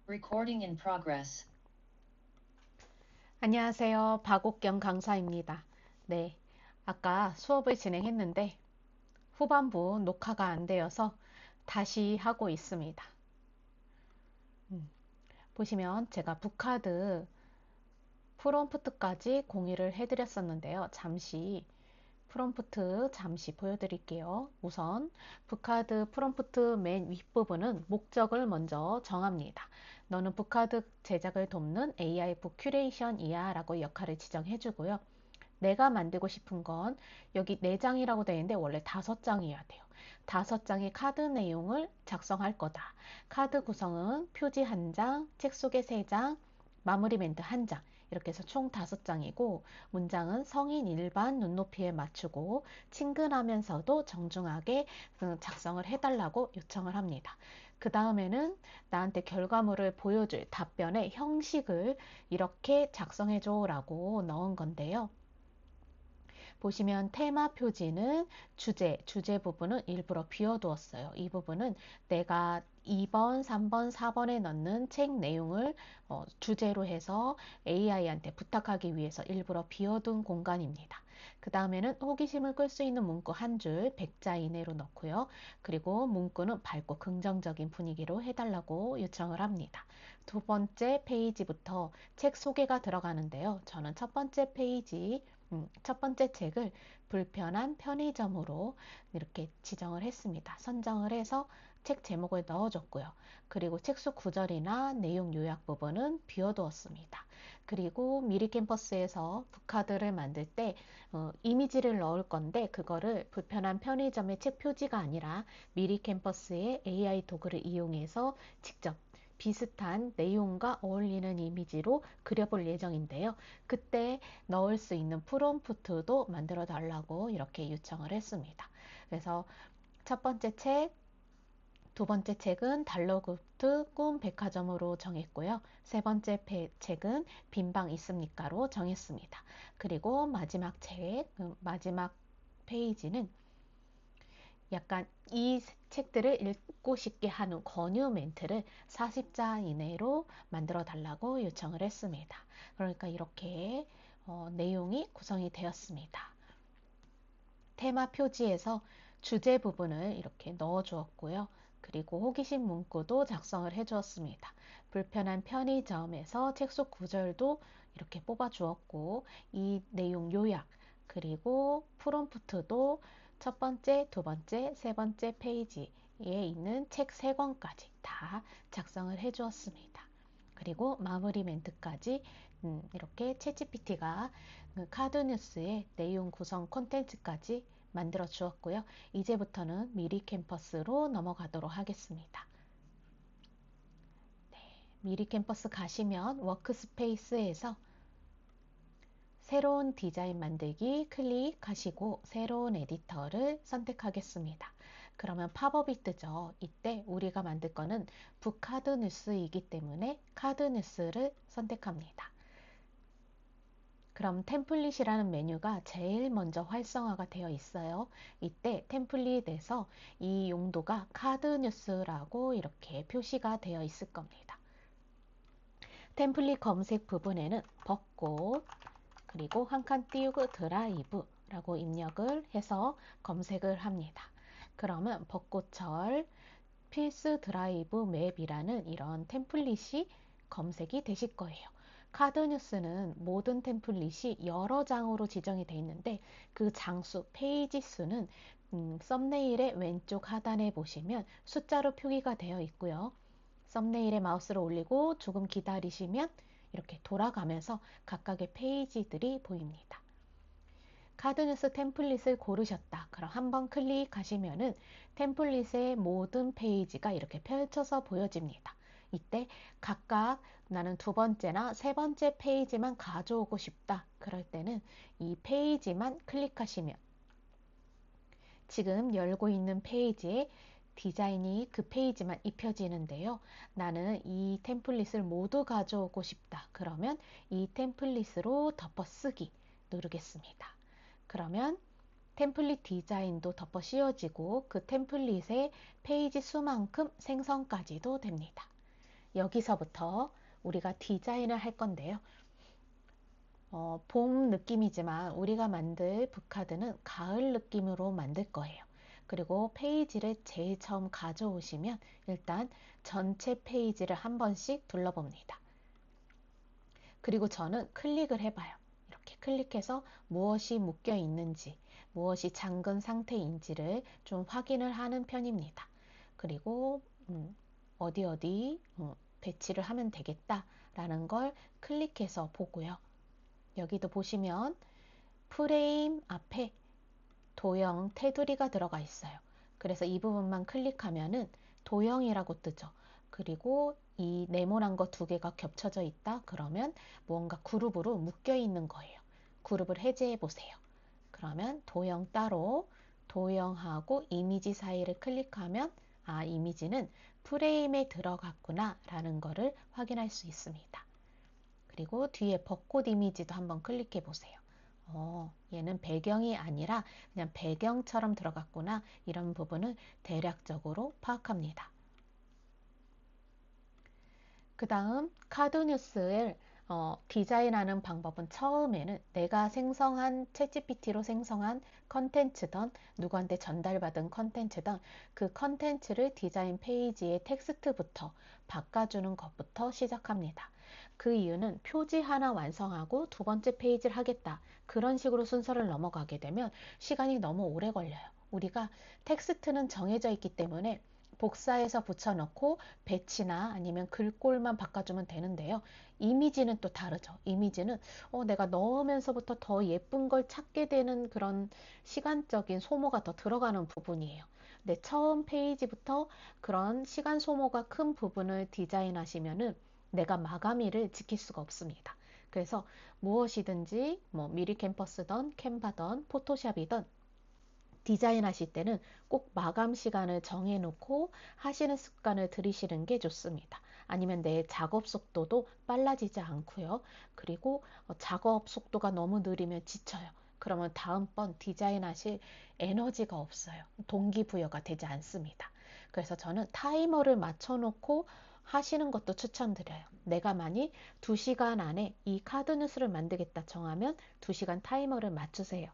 Recording in progress. 안녕하세요. 박옥경 강사입니다. 네, 아까 수업을 진행했는데 후반부 녹화가 안 되어서 다시 하고 있습니다. 보시면 제가 북카드 프롬프트까지 공유를 해드렸었는데요. 잠시 보여드릴게요. 우선 북카드 프롬프트 맨 윗부분은 목적을 먼저 정합니다. 너는 북카드 제작을 돕는 AI 북 큐레이션이야 라고 역할을 지정해주고요. 내가 만들고 싶은 건 여기 4장이라고 되어 있는데 원래 5장이어야 돼요. 5장의 카드 내용을 작성할 거다. 카드 구성은 표지 1장, 책 소개 3장, 마무리 멘트 1장 이렇게 해서 총 5장이고 문장은 성인 일반 눈높이에 맞추고 친근하면서도 정중하게 작성을 해달라고 요청을 합니다. 그 다음에는 나한테 결과물을 보여줄 답변의 형식을 이렇게 작성해줘 라고 넣은 건데요. 보시면 테마 표지는 주제 부분은 일부러 비워두었어요. 이 부분은 내가 2번, 3번, 4번에 넣는 책 내용을 주제로 해서 AI한테 부탁하기 위해서 일부러 비워둔 공간입니다. 그 다음에는 호기심을 끌 수 있는 문구 한 줄 100자 이내로 넣고요. 그리고 문구는 밝고 긍정적인 분위기로 해달라고 요청을 합니다. 두 번째 페이지부터 책 소개가 들어가는데요. 저는 첫 번째 책을 불편한 편의점으로 이렇게 지정을 했습니다. 선정을 해서 책 제목을 넣어줬고요. 그리고 책 속 구절이나 내용 요약 부분은 비워두었습니다. 그리고 미리 캠퍼스에서 북카드를 만들 때 이미지를 넣을 건데 그거를 불편한 편의점의 책 표지가 아니라 미리 캠퍼스의 AI 도구를 이용해서 직접 비슷한 내용과 어울리는 이미지로 그려볼 예정인데요. 그때 넣을 수 있는 프롬프트도 만들어 달라고 이렇게 요청을 했습니다. 그래서 첫 번째 책, 두 번째 책은 달러구트 꿈 백화점으로 정했고요. 세 번째 책은 빈방 있습니까로 정했습니다. 그리고 마지막 페이지는 약간 이 책들을 읽고 싶게 하는 권유 멘트를 40자 이내로 만들어 달라고 요청을 했습니다. 그러니까 이렇게 내용이 구성이 되었습니다. 테마 표지에서 주제 부분을 이렇게 넣어 주었고요. 그리고 호기심 문구도 작성을 해 주었습니다. 불편한 편의점에서 책 속 구절도 이렇게 뽑아 주었고 이 내용 요약 그리고 프롬프트도 첫 번째, 두 번째, 세 번째 페이지에 있는 책 3권까지 다 작성을 해 주었습니다. 그리고 마무리 멘트까지 이렇게 챗GPT가 카드뉴스의 내용 구성 콘텐츠까지 만들어 주었고요. 이제부터는 미리 캠퍼스로 넘어가도록 하겠습니다. 네, 미리 캠퍼스 가시면 워크스페이스에서 새로운 디자인 만들기 클릭하시고 새로운 에디터를 선택하겠습니다. 그러면 팝업이 뜨죠. 이때 우리가 만들 거는 북카드 뉴스이기 때문에 카드 뉴스를 선택합니다. 그럼 템플릿이라는 메뉴가 제일 먼저 활성화가 되어 있어요. 이때 템플릿에서 이 용도가 카드 뉴스라고 이렇게 표시가 되어 있을 겁니다. 템플릿 검색 부분에는 벚꽃 그리고 한 칸 띄우고 드라이브라고 입력을 해서 검색을 합니다. 그러면 벚꽃철 필수 드라이브 맵이라는 이런 템플릿이 검색이 되실 거예요. 카드 뉴스는 모든 템플릿이 여러 장으로 지정이 되어 있는데 그 장수, 페이지 수는 썸네일의 왼쪽 하단에 보시면 숫자로 표기가 되어 있고요. 썸네일에 마우스를 올리고 조금 기다리시면 이렇게 돌아가면서 각각의 페이지들이 보입니다. 카드뉴스 템플릿을 고르셨다. 그럼 한번 클릭하시면은 템플릿의 모든 페이지가 이렇게 펼쳐서 보여집니다. 이때 각각 나는 두 번째나 세 번째 페이지만 가져오고 싶다. 그럴 때는 이 페이지만 클릭하시면 지금 열고 있는 페이지에 디자인이 그 페이지만 입혀지는데요. 나는 이 템플릿을 모두 가져오고 싶다. 그러면 이 템플릿으로 덮어쓰기 누르겠습니다. 그러면 템플릿 디자인도 덮어 씌워지고 그 템플릿의 페이지 수만큼 생성까지도 됩니다. 여기서부터 우리가 디자인을 할 건데요. 봄 느낌이지만 우리가 만들 붓카드는 가을 느낌으로 만들 거예요. 그리고 페이지를 제일 처음 가져오시면 일단 전체 페이지를 한 번씩 둘러봅니다. 그리고 저는 클릭을 해봐요. 이렇게 클릭해서 무엇이 묶여 있는지, 무엇이 잠근 상태인지를 좀 확인을 하는 편입니다. 그리고 어디 배치를 하면 되겠다라는 걸 클릭해서 보고요. 여기도 보시면 프레임 앞에 도형 테두리가 들어가 있어요. 그래서 이 부분만 클릭하면은 도형이라고 뜨죠. 그리고 이 네모난 거 두 개가 겹쳐져 있다 그러면 무언가 그룹으로 묶여 있는 거예요. 그룹을 해제해 보세요. 그러면 도형 따로, 도형하고 이미지 사이를 클릭하면 이미지는 프레임에 들어갔구나 라는 거를 확인할 수 있습니다. 그리고 뒤에 벚꽃 이미지도 한번 클릭해 보세요. 얘는 배경이 아니라 그냥 배경처럼 들어갔구나. 이런 부분을 대략적으로 파악합니다. 그 다음 카드뉴스를 디자인하는 방법은 처음에는 내가 생성한 챗GPT로 생성한 컨텐츠든 누구한테 전달받은 컨텐츠든 그 컨텐츠를 디자인 페이지의 텍스트부터 바꿔주는 것부터 시작합니다. 그 이유는 표지 하나 완성하고 두 번째 페이지를 하겠다. 그런 식으로 순서를 넘어가게 되면 시간이 너무 오래 걸려요. 우리가 텍스트는 정해져 있기 때문에 복사해서 붙여넣고 배치나 아니면 글꼴만 바꿔주면 되는데요. 이미지는 또 다르죠. 이미지는 내가 넣으면서부터 더 예쁜 걸 찾게 되는 그런 시간적인 소모가 더 들어가는 부분이에요. 근데 처음 페이지부터 그런 시간 소모가 큰 부분을 디자인하시면은 내가 마감일을 지킬 수가 없습니다. 그래서 무엇이든지 뭐 미리 캠퍼스든 캔바든 포토샵이든 디자인하실 때는 꼭 마감 시간을 정해놓고 하시는 습관을 들이시는 게 좋습니다. 아니면 내 작업 속도도 빨라지지 않고요. 그리고 작업 속도가 너무 느리면 지쳐요. 그러면 다음번 디자인하실 에너지가 없어요. 동기부여가 되지 않습니다. 그래서 저는 타이머를 맞춰놓고 하시는 것도 추천드려요. 내가 만약 2시간 안에 이 카드 뉴스를 만들겠다 정하면 2시간 타이머를 맞추세요.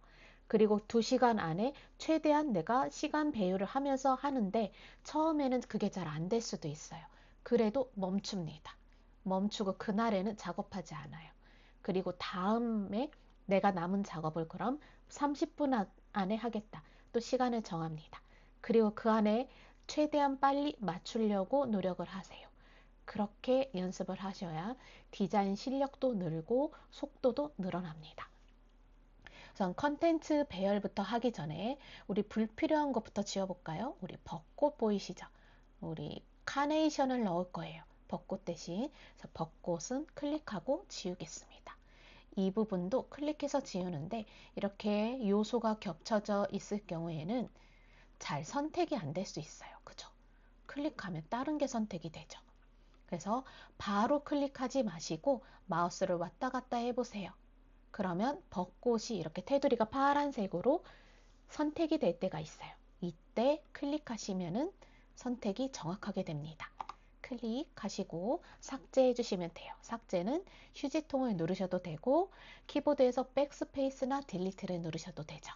그리고 2시간 안에 최대한 내가 시간 배율을 하면서 하는데 처음에는 그게 잘 안 될 수도 있어요. 그래도 멈춥니다. 멈추고 그날에는 작업하지 않아요. 그리고 다음에 내가 남은 작업을 그럼 30분 안에 하겠다. 또 시간을 정합니다. 그리고 그 안에 최대한 빨리 맞추려고 노력을 하세요. 그렇게 연습을 하셔야 디자인 실력도 늘고 속도도 늘어납니다. 우선 컨텐츠 배열부터 하기 전에 우리 불필요한 것부터 지워볼까요? 우리 벚꽃 보이시죠? 우리 카네이션을 넣을 거예요. 벚꽃 대신. 그래서 벚꽃은 클릭하고 지우겠습니다. 이 부분도 클릭해서 지우는데 이렇게 요소가 겹쳐져 있을 경우에는 잘 선택이 안 될 수 있어요. 그죠? 클릭하면 다른 게 선택이 되죠. 그래서 바로 클릭하지 마시고 마우스를 왔다 갔다 해보세요. 그러면 벚꽃이 이렇게 테두리가 파란색으로 선택이 될 때가 있어요. 이때 클릭하시면은 선택이 정확하게 됩니다. 클릭하시고 삭제해 주시면 돼요. 삭제는 휴지통을 누르셔도 되고 키보드에서 백스페이스나 딜리트를 누르셔도 되죠.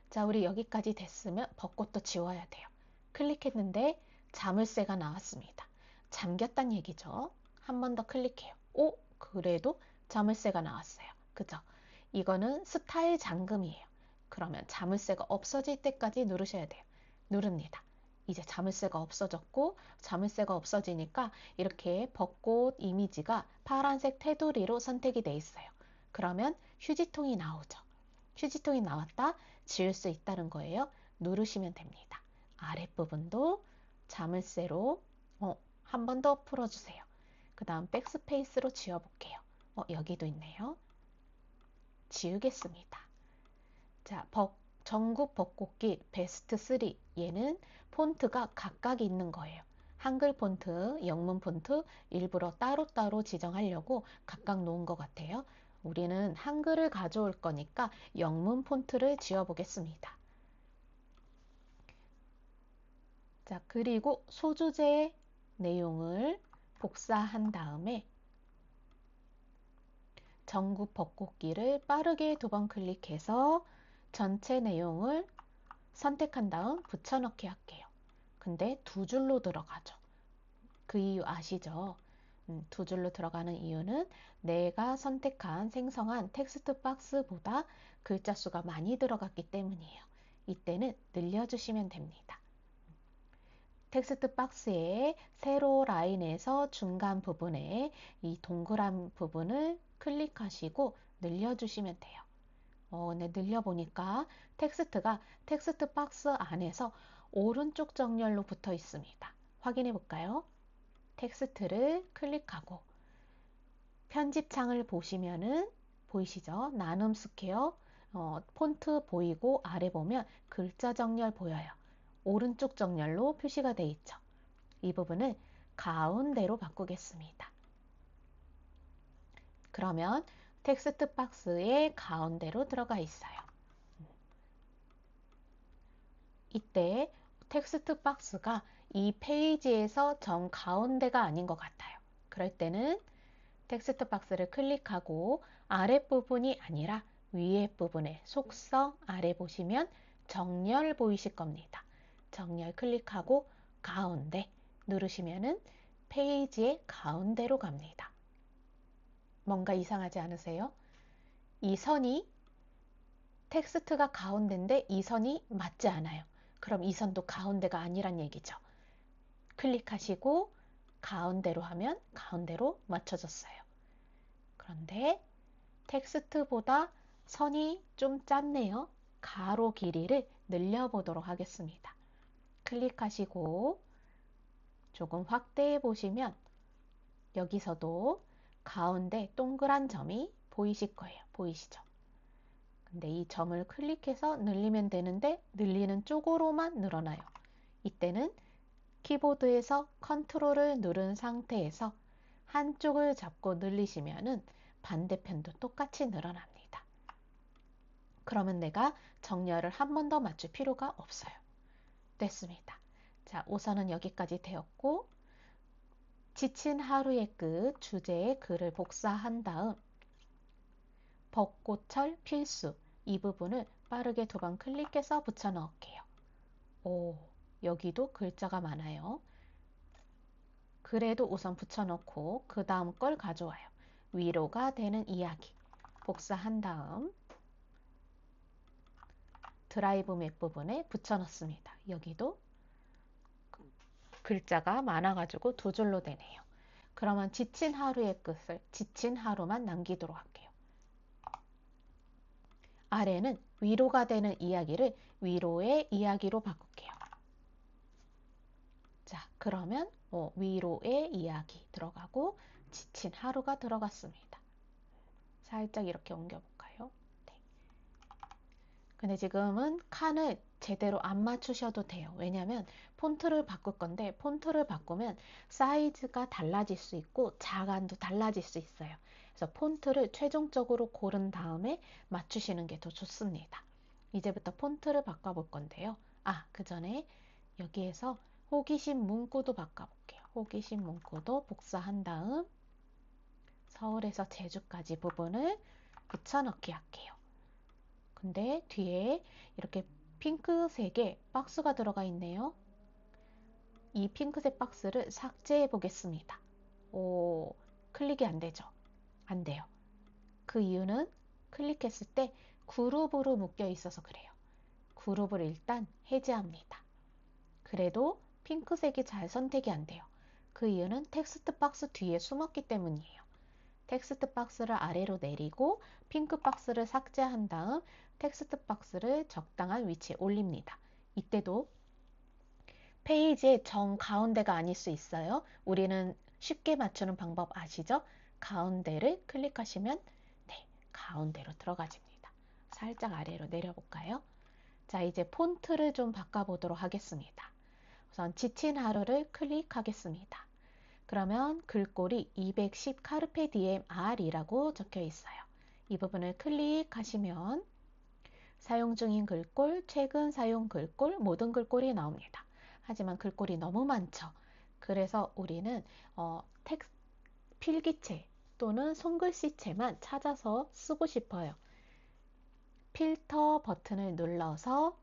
자, 우리 여기까지 됐으면 벚꽃도 지워야 돼요. 클릭했는데 자물쇠가 나왔습니다. 잠겼단 얘기죠. 한 번 더 클릭해요. 그래도 자물쇠가 나왔어요. 그죠? 이거는 스타일 잠금이에요. 그러면 자물쇠가 없어질 때까지 누르셔야 돼요. 누릅니다. 이제 자물쇠가 없어졌고 자물쇠가 없어지니까 이렇게 벚꽃 이미지가 파란색 테두리로 선택이 돼 있어요. 그러면 휴지통이 나오죠. 휴지통이 나왔다. 지울 수 있다는 거예요. 누르시면 됩니다. 아랫부분도 자물쇠로 한 번 더 풀어주세요. 그 다음 백스페이스로 지워볼게요. 여기도 있네요. 지우겠습니다. 자, 전국 벚꽃길 베스트 3. 얘는 폰트가 각각 있는 거예요. 한글 폰트, 영문 폰트 일부러 따로따로 지정하려고 각각 놓은 것 같아요. 우리는 한글을 가져올 거니까 영문 폰트를 지워보겠습니다. 자, 그리고 소주제에 내용을 복사한 다음에 전국 벚꽃길을 빠르게 2번 클릭해서 전체 내용을 선택한 다음 붙여넣기 할게요. 근데 2줄로 들어가죠. 그 이유 아시죠? 2줄로 들어가는 이유는 내가 선택한 생성한 텍스트 박스보다 글자 수가 많이 들어갔기 때문이에요. 이때는 늘려주시면 됩니다. 텍스트 박스의 세로 라인에서 중간 부분에 이 동그란 부분을 클릭하시고 늘려주시면 돼요. 네, 늘려보니까 텍스트가 텍스트 박스 안에서 오른쪽 정렬로 붙어 있습니다. 확인해 볼까요? 텍스트를 클릭하고 편집창을 보시면은 보이시죠? 나눔 스퀘어 폰트 보이고 아래 보면 글자 정렬 보여요. 오른쪽 정렬로 표시가 되어 있죠. 이 부분을 가운데로 바꾸겠습니다. 그러면 텍스트 박스의 가운데로 들어가 있어요. 이때 텍스트 박스가 이 페이지에서 정 가운데가 아닌 것 같아요. 그럴 때는 텍스트 박스를 클릭하고 아랫부분이 아니라 위에 부분에 속성 아래 보시면 정렬 보이실 겁니다. 정렬 클릭하고 가운데 누르시면은 페이지의 가운데로 갑니다. 뭔가 이상하지 않으세요? 이 선이 텍스트가 가운데인데 이 선이 맞지 않아요. 그럼 이 선도 가운데가 아니란 얘기죠. 클릭하시고 가운데로 하면 가운데로 맞춰졌어요. 그런데 텍스트보다 선이 좀 짧네요. 가로 길이를 늘려보도록 하겠습니다. 클릭하시고 조금 확대해 보시면 여기서도 가운데 동그란 점이 보이실 거예요. 보이시죠? 근데 이 점을 클릭해서 늘리면 되는데 늘리는 쪽으로만 늘어나요. 이때는 키보드에서 컨트롤을 누른 상태에서 한쪽을 잡고 늘리시면은 반대편도 똑같이 늘어납니다. 그러면 내가 정렬을 한 번 더 맞출 필요가 없어요. 됐습니다. 자, 우선은 여기까지 되었고 지친 하루의 끝 주제의 글을 복사한 다음 벚꽃철 필수 이 부분을 빠르게 2번 클릭해서 붙여 넣을게요. 오, 여기도 글자가 많아요. 그래도 우선 붙여놓고 그 다음 걸 가져와요. 위로가 되는 이야기 복사한 다음 드라이브 맵 부분에 붙여넣습니다. 여기도 글자가 많아가지고 2줄로 되네요. 그러면 지친 하루의 끝을 지친 하루만 남기도록 할게요. 아래는 위로가 되는 이야기를 위로의 이야기로 바꿀게요. 자, 그러면 위로의 이야기 들어가고 지친 하루가 들어갔습니다. 살짝 이렇게 옮겨볼까요? 네. 근데 지금은 칸을 제대로 안 맞추셔도 돼요. 왜냐면 폰트를 바꿀 건데 폰트를 바꾸면 사이즈가 달라질 수 있고 자간도 달라질 수 있어요. 그래서 폰트를 최종적으로 고른 다음에 맞추시는 게 더 좋습니다. 이제부터 폰트를 바꿔볼 건데요. 그 전에 여기에서 호기심 문구도 바꿔볼게요. 호기심 문구도 복사한 다음 서울에서 제주까지 부분을 붙여넣기 할게요. 근데 뒤에 이렇게 핑크색의 박스가 들어가 있네요. 이 핑크색 박스를 삭제해 보겠습니다. 클릭이 안 되죠? 안 돼요. 그 이유는 클릭했을 때 그룹으로 묶여 있어서 그래요. 그룹을 일단 해제합니다. 그래도 핑크색이 잘 선택이 안 돼요. 그 이유는 텍스트 박스 뒤에 숨었기 때문이에요. 텍스트 박스를 아래로 내리고 핑크 박스를 삭제한 다음 텍스트 박스를 적당한 위치에 올립니다. 이때도 페이지의 정 가운데가 아닐 수 있어요. 우리는 쉽게 맞추는 방법 아시죠? 가운데를 클릭하시면 네, 가운데로 들어가집니다. 살짝 아래로 내려볼까요? 자, 이제 폰트를 좀 바꿔보도록 하겠습니다. 우선 지친 하루를 클릭하겠습니다. 그러면 글꼴이 210 카르페 디엠 R이라고 적혀 있어요. 이 부분을 클릭하시면 사용 중인 글꼴, 최근 사용 글꼴, 모든 글꼴이 나옵니다. 하지만 글꼴이 너무 많죠. 그래서 우리는 필기체 또는 손글씨체만 찾아서 쓰고 싶어요. 필터 버튼을 눌러서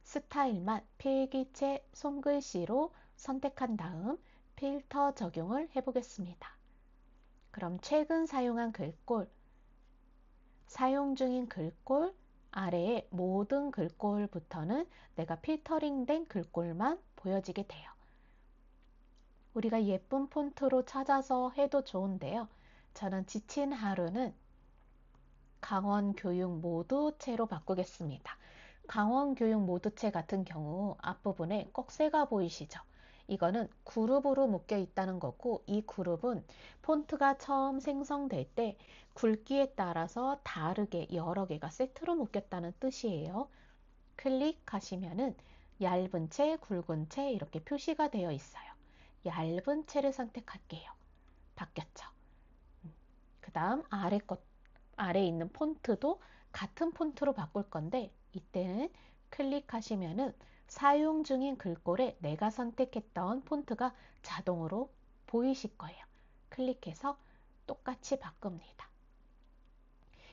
스타일만 필기체 손글씨로 선택한 다음 필터 적용을 해보겠습니다. 그럼 최근 사용한 글꼴, 사용 중인 글꼴 아래의 모든 글꼴부터는 내가 필터링된 글꼴만 보여지게 돼요. 우리가 예쁜 폰트로 찾아서 해도 좋은데요. 저는 지친 하루는 강원교육 모두체로 바꾸겠습니다. 강원교육 모두체 같은 경우 앞부분에 꼭새가 보이시죠? 이거는 그룹으로 묶여 있다는 거고, 이 그룹은 폰트가 처음 생성될 때 굵기에 따라서 다르게 여러 개가 세트로 묶였다는 뜻이에요. 클릭하시면은 얇은 채, 굵은 채 이렇게 표시가 되어 있어요. 얇은 채를 선택할게요. 바뀌었죠? 그 다음 아래 있는 폰트도 같은 폰트로 바꿀 건데, 이때는 클릭하시면은 사용 중인 글꼴에 내가 선택했던 폰트가 자동으로 보이실 거예요. 클릭해서 똑같이 바꿉니다.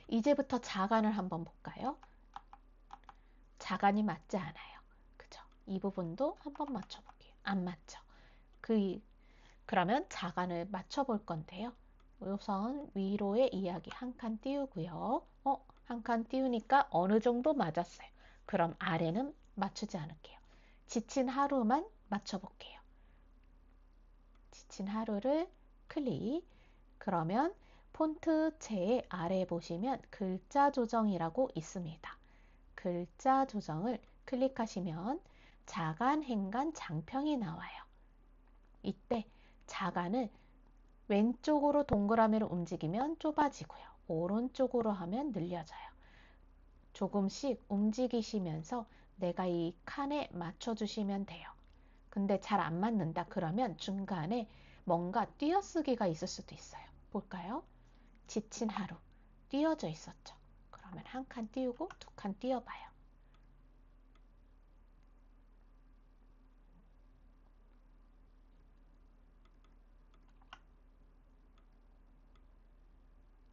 이제부터 자간을 한번 볼까요? 자간이 맞지 않아요. 그죠? 이 부분도 한번 맞춰볼게요. 안 맞죠? 그러면 자간을 맞춰볼 건데요. 우선 위로의 이야기 한 칸 띄우고요. 한 칸 띄우니까 어느 정도 맞았어요. 그럼 아래는 맞추지 않을게요. 지친 하루만 맞춰볼게요. 지친 하루를 클릭. 그러면 폰트체의 아래 보시면 글자 조정이라고 있습니다. 글자 조정을 클릭하시면 자간, 행간, 장평이 나와요. 이때 자간을 왼쪽으로 동그라미를 움직이면 좁아지고요. 오른쪽으로 하면 늘려져요. 조금씩 움직이시면서 내가 이 칸에 맞춰주시면 돼요. 근데 잘 안 맞는다 그러면 중간에 뭔가 띄어쓰기가 있을 수도 있어요. 볼까요? 지친 하루 띄어져 있었죠. 그러면 한 칸 띄우고 두 칸 띄어봐요.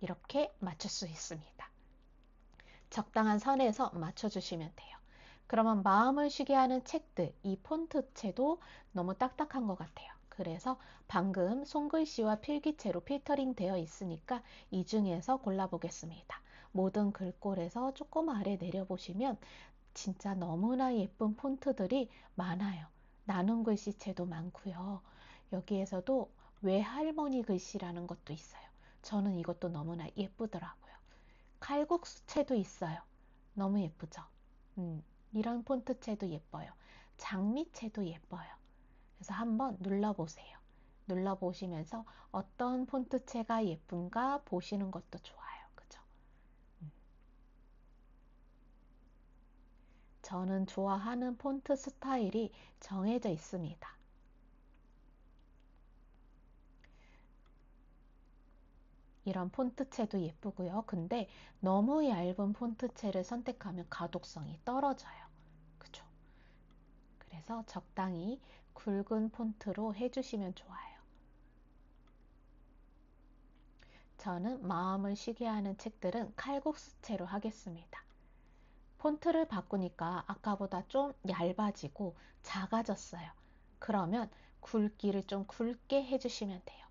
이렇게 맞출 수 있습니다. 적당한 선에서 맞춰주시면 돼요. 그러면 마음을 쉬게 하는 책들, 이 폰트체도 너무 딱딱한 것 같아요. 그래서 방금 손글씨와 필기체로 필터링 되어 있으니까 이 중에서 골라보겠습니다. 모든 글꼴에서 조금 아래 내려보시면 진짜 너무나 예쁜 폰트들이 많아요. 나눔 글씨체도 많고요. 여기에서도 외할머니 글씨라는 것도 있어요. 저는 이것도 너무나 예쁘더라고요. 칼국수채도 있어요. 너무 예쁘죠? 이런 폰트채도 예뻐요. 장미채도 예뻐요. 그래서 한번 눌러보세요. 눌러보시면서 어떤 폰트채가 예쁜가 보시는 것도 좋아요. 그죠? 저는 좋아하는 폰트 스타일이 정해져 있습니다. 이런 폰트체도 예쁘고요. 근데 너무 얇은 폰트체를 선택하면 가독성이 떨어져요. 그죠? 그래서 적당히 굵은 폰트로 해주시면 좋아요. 저는 마음을 쉬게 하는 책들은 칼국수체로 하겠습니다. 폰트를 바꾸니까 아까보다 좀 얇아지고 작아졌어요. 그러면 굵기를 좀 굵게 해주시면 돼요.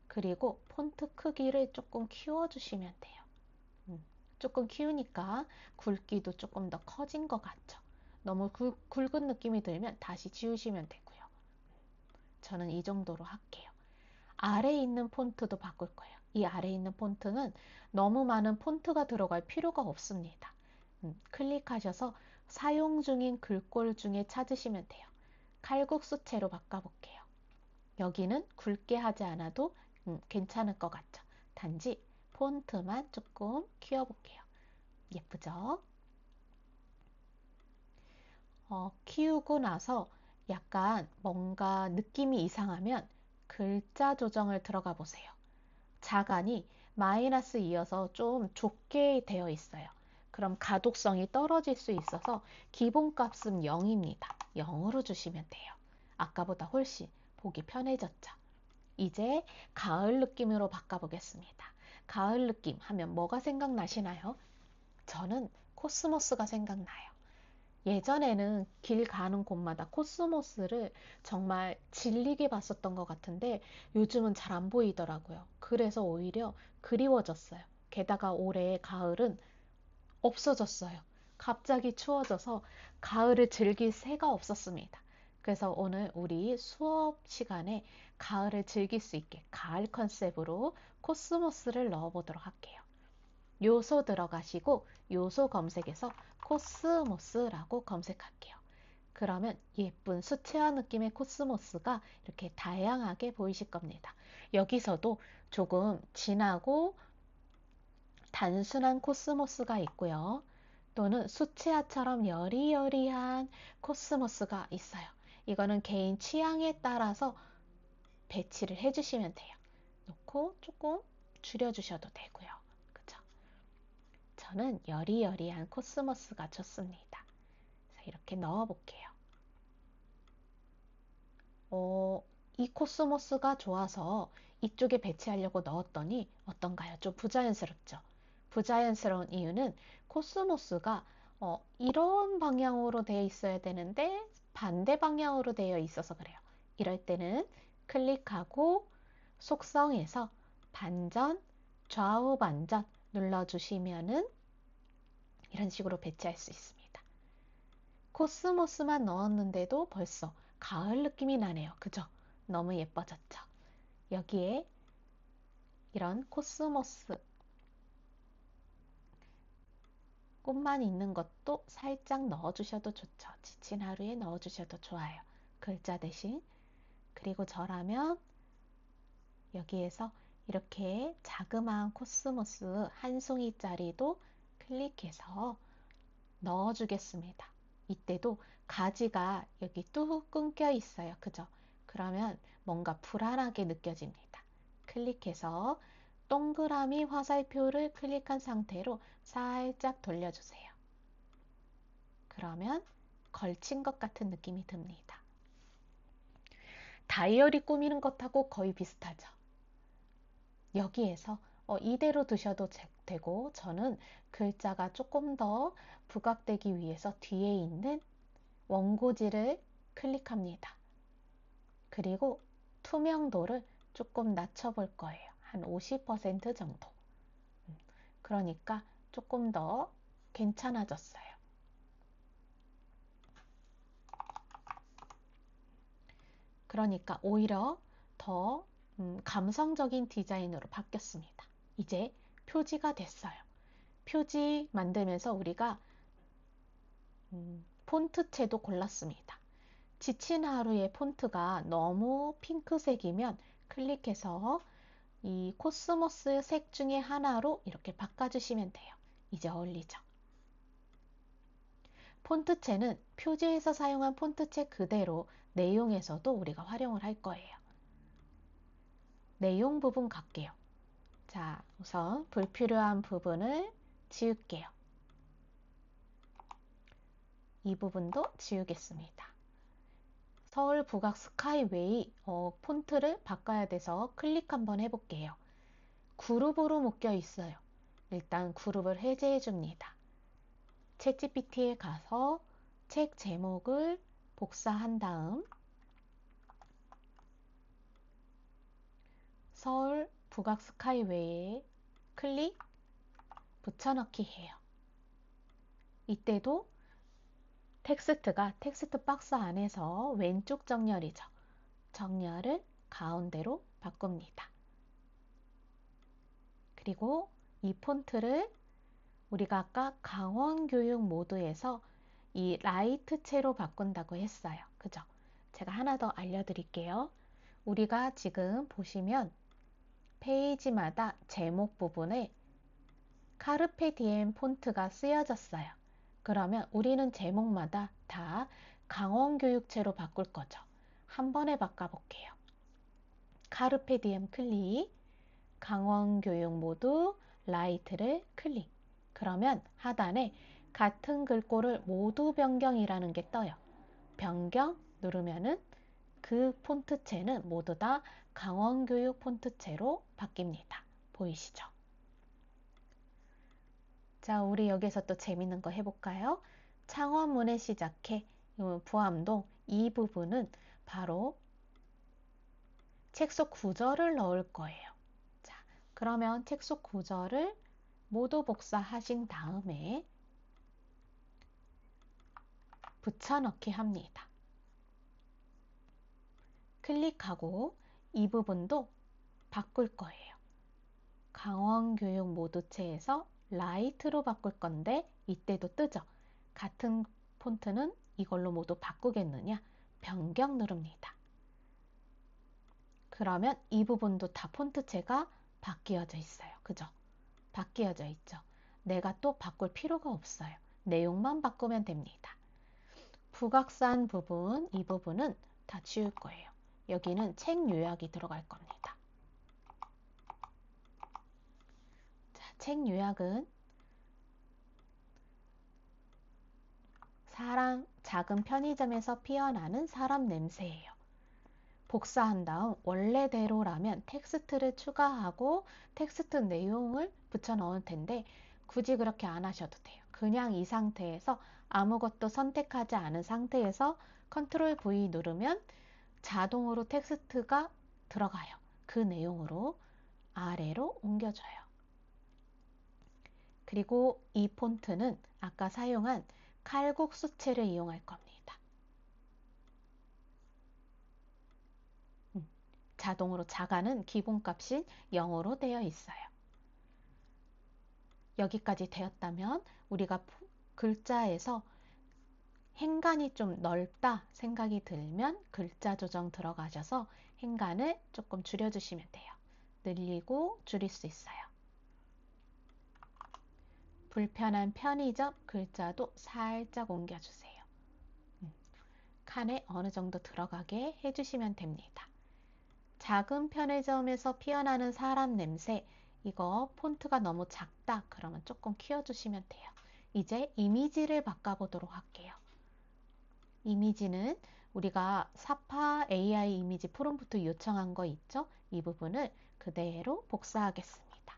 그리고 폰트 크기를 조금 키워주시면 돼요. 조금 키우니까 굵기도 조금 더 커진 것 같죠. 너무 굵은 느낌이 들면 다시 지우시면 되고요. 저는 이 정도로 할게요. 아래에 있는 폰트도 바꿀 거예요. 이 아래에 있는 폰트는 너무 많은 폰트가 들어갈 필요가 없습니다. 클릭하셔서 사용 중인 글꼴 중에 찾으시면 돼요. 칼국수채로 바꿔볼게요. 여기는 굵게 하지 않아도 괜찮을 것 같죠. 단지 폰트만 조금 키워볼게요. 예쁘죠? 키우고 나서 약간 뭔가 느낌이 이상하면 글자 조정을 들어가 보세요. 자간이 마이너스 이어서 좀 좁게 되어 있어요. 그럼 가독성이 떨어질 수 있어서 기본값은 0입니다. 0으로 주시면 돼요. 아까보다 훨씬 보기 편해졌죠. 이제 가을 느낌으로 바꿔보겠습니다. 가을 느낌 하면 뭐가 생각나시나요? 저는 코스모스가 생각나요. 예전에는 길 가는 곳마다 코스모스를 정말 질리게 봤었던 것 같은데 요즘은 잘 안 보이더라고요. 그래서 오히려 그리워졌어요. 게다가 올해 가을은 없어졌어요. 갑자기 추워져서 가을을 즐길 새가 없었습니다. 그래서 오늘 우리 수업 시간에 가을을 즐길 수 있게 가을 컨셉으로 코스모스를 넣어보도록 할게요. 요소 들어가시고 요소 검색에서 코스모스라고 검색할게요. 그러면 예쁜 수채화 느낌의 코스모스가 이렇게 다양하게 보이실 겁니다. 여기서도 조금 진하고 단순한 코스모스가 있고요. 또는 수채화처럼 여리여리한 코스모스가 있어요. 이거는 개인 취향에 따라서 배치를 해주시면 돼요. 놓고 조금 줄여주셔도 되고요. 그죠? 저는 여리여리한 코스모스가 좋습니다. 이렇게 넣어볼게요. 이 코스모스가 좋아서 이쪽에 배치하려고 넣었더니 어떤가요? 좀 부자연스럽죠? 부자연스러운 이유는 코스모스가 이런 방향으로 되어 있어야 되는데 반대 방향으로 되어 있어서 그래요. 이럴 때는 클릭하고 속성에서 반전, 좌우 반전 눌러주시면은 이런 식으로 배치할 수 있습니다. 코스모스만 넣었는데도 벌써 가을 느낌이 나네요. 그죠? 너무 예뻐졌죠? 여기에 이런 코스모스 꽃만 있는 것도 살짝 넣어주셔도 좋죠. 지친 하루에 넣어주셔도 좋아요. 글자 대신. 그리고 저라면 여기에서 이렇게 자그마한 코스모스 한 송이짜리도 클릭해서 넣어주겠습니다. 이때도 가지가 여기 뚝 끊겨 있어요. 그죠? 그러면 뭔가 불안하게 느껴집니다. 클릭해서 동그라미 화살표를 클릭한 상태로 살짝 돌려주세요. 그러면 걸친 것 같은 느낌이 듭니다. 다이어리 꾸미는 것하고 거의 비슷하죠. 여기에서 이대로 두셔도 되고 저는 글자가 조금 더 부각되기 위해서 뒤에 있는 원고지를 클릭합니다. 그리고 투명도를 조금 낮춰볼 거예요. 한 50% 정도. 그러니까 조금 더 괜찮아졌어요. 그러니까 오히려 더 감성적인 디자인으로 바뀌었습니다. 이제 표지가 됐어요. 표지 만들면서 우리가 폰트체도 골랐습니다. 지친 하루의 폰트가 너무 핑크색이면 클릭해서 이 코스모스 색 중에 하나로 이렇게 바꿔주시면 돼요. 이제 어울리죠? 폰트체는 표지에서 사용한 폰트체 그대로 내용에서도 우리가 활용을 할 거예요. 내용 부분 갈게요. 자, 우선 불필요한 부분을 지울게요. 이 부분도 지우겠습니다. 서울 북악 스카이웨이 폰트를 바꿔야 돼서 클릭 한번 해볼게요. 그룹으로 묶여 있어요. 일단 그룹을 해제해 줍니다. 챗GPT에 가서 책 제목을 복사한 다음 서울 북악 스카이웨이에 클릭 붙여넣기 해요. 이때도 텍스트가 텍스트 박스 안에서 왼쪽 정렬이죠. 정렬을 가운데로 바꿉니다. 그리고 이 폰트를 우리가 아까 강원교육 모드에서 이 라이트체로 바꾼다고 했어요. 그죠? 제가 하나 더 알려드릴게요. 우리가 지금 보시면 페이지마다 제목 부분에 카르페 디엠 폰트가 쓰여졌어요. 그러면 우리는 제목마다 다 강원교육체로 바꿀 거죠. 한 번에 바꿔볼게요. 카르페 디엠 클릭, 강원교육 모드, 라이트를 클릭. 그러면 하단에 같은 글꼴을 모두 변경이라는 게 떠요. 변경 누르면은 그 폰트체는 모두 다 강원교육 폰트체로 바뀝니다. 보이시죠? 자, 우리 여기서 또 재밌는 거 해볼까요? 창원문에 시작해 부암동 이 부분은 바로 책 속 구절을 넣을 거예요. 자, 그러면 책 속 구절을 모두 복사하신 다음에 붙여넣기 합니다. 클릭하고 이 부분도 바꿀 거예요. 강원교육 모두체에서 라이트로 바꿀 건데 이때도 뜨죠. 같은 폰트는 이걸로 모두 바꾸겠느냐? 변경 누릅니다. 그러면 이 부분도 다 폰트체가 바뀌어져 있어요. 그죠? 바뀌어져 있죠. 내가 또 바꿀 필요가 없어요. 내용만 바꾸면 됩니다. 부각산 부분, 이 부분은 다 지울 거예요. 여기는 책 요약이 들어갈 겁니다. 자, 책 요약은 작은 편의점에서 피어나는 사람 냄새예요. 복사한 다음 원래대로라면 텍스트를 추가하고 텍스트 내용을 붙여 넣을 텐데 굳이 그렇게 안 하셔도 돼요. 그냥 이 상태에서 아무것도 선택하지 않은 상태에서 컨트롤 V 누르면 자동으로 텍스트가 들어가요. 그 내용으로 아래로 옮겨줘요. 그리고 이 폰트는 아까 사용한 칼국수체를 이용할 겁니다. 자동으로 자가는 기본값인 0으로 되어 있어요. 여기까지 되었다면 우리가 글자에서 행간이 좀 넓다 생각이 들면 글자 조정 들어가셔서 행간을 조금 줄여주시면 돼요. 늘리고 줄일 수 있어요. 불편한 편의점 글자도 살짝 옮겨주세요. 칸에 어느 정도 들어가게 해주시면 됩니다. 작은 편의점에서 피어나는 사람 냄새, 이거 폰트가 너무 작다 그러면 조금 키워주시면 돼요. 이제 이미지를 바꿔보도록 할게요. 이미지는 우리가 사파 AI 이미지 프롬프트 요청한 거 있죠? 이 부분을 그대로 복사하겠습니다.